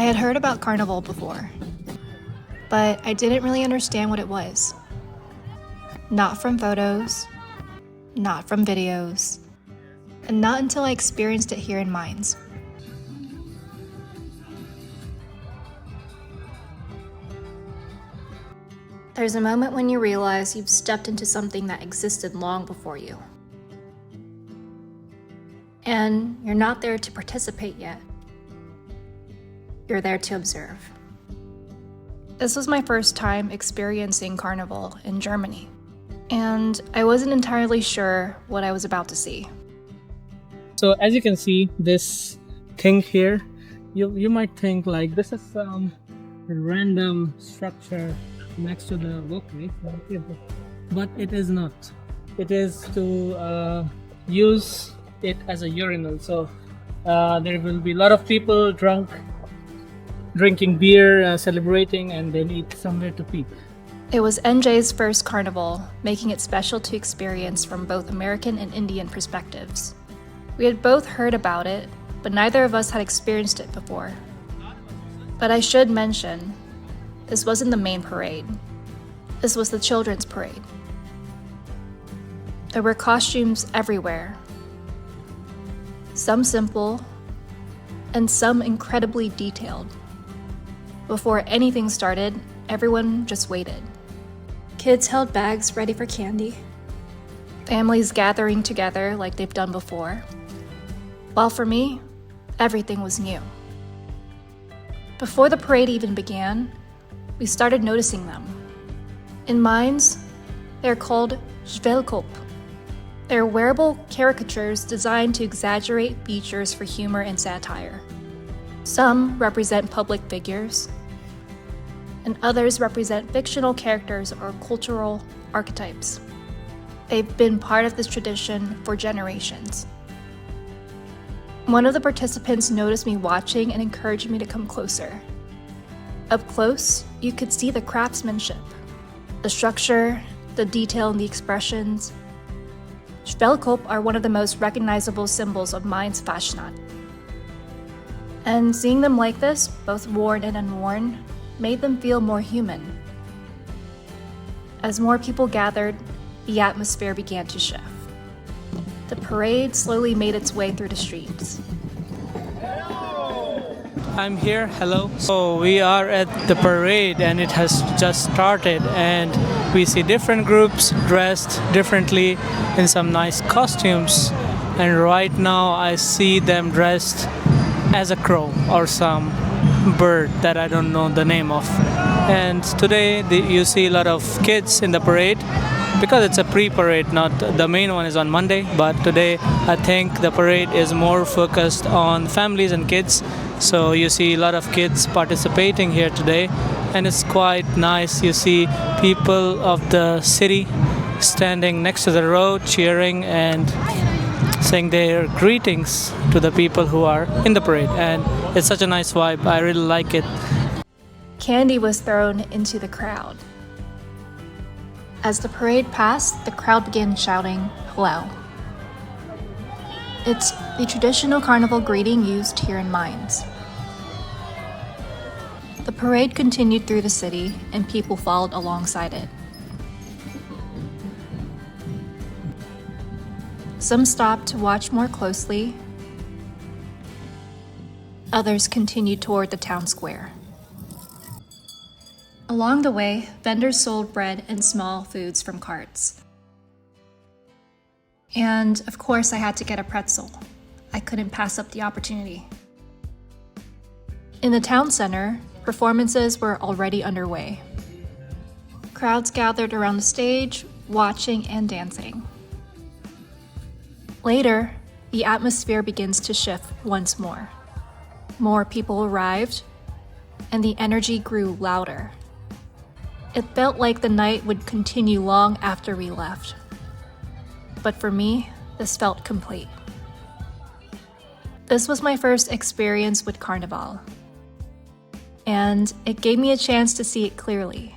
I had heard about Carnival before, but I didn't really understand what it was. Not from photos, not from videos, and not until I experienced it here in Mainz. There's a moment when you realize you've stepped into something that existed long before you. And you're not there to participate yet. You're there to observe. This was my first time experiencing Carnival in Germany, and I wasn't entirely sure what I was about to see. So as you can see, this thing here, you might think like this is some random structure next to the walkway, but it is not. It is to use it as a urinal. So there will be a lot of people drinking beer, celebrating, and they need somewhere to pee. It was Njay's first carnival, making it special to experience from both American and Indian perspectives. We had both heard about it, but neither of us had experienced it before. But I should mention, this wasn't the main parade. This was the children's parade. There were costumes everywhere. Some simple, and some incredibly detailed. Before anything started, everyone just waited. Kids held bags ready for candy. Families gathering together like they've done before. While for me, everything was new. Before the parade even began, we started noticing them. In Mainz, they're called Schwellköpp. They're wearable caricatures designed to exaggerate features for humor and satire. Some represent public figures, and others represent fictional characters or cultural archetypes. They've been part of this tradition for generations. One of the participants noticed me watching and encouraged me to come closer. Up close, you could see the craftsmanship, the structure, the detail in the expressions. Schwellköpp are one of the most recognizable symbols of Mainz Fastnacht. And seeing them like this, both worn and unworn, made them feel more human. As more people gathered, the atmosphere began to shift. The parade slowly made its way through the streets. I'm here, hello. So we are at the parade and it has just started, and we see different groups dressed differently in some nice costumes. And right now I see them dressed as a crow or some bird that I don't know the name of. And today you see a lot of kids in the parade because it's a pre-parade, not the main one is on Monday, but today I think the parade is more focused on families and kids. So you see a lot of kids participating here today, and it's quite nice. You see people of the city standing next to the road cheering and saying their greetings to the people who are in the parade, and it's such a nice vibe. I really like it. Candy was thrown into the crowd. As the parade passed, the crowd began shouting, "Helau." It's the traditional carnival greeting used here in Mainz. The parade continued through the city, and people followed alongside it. Some stopped to watch more closely. Others continued toward the town square. Along the way, vendors sold bread and small foods from carts. And of course, I had to get a pretzel. I couldn't pass up the opportunity. In the town center, performances were already underway. Crowds gathered around the stage, watching and dancing. Later, the atmosphere begins to shift once more. More people arrived, and the energy grew louder. It felt like the night would continue long after we left. But for me, this felt complete. This was my first experience with Carnival, and it gave me a chance to see it clearly.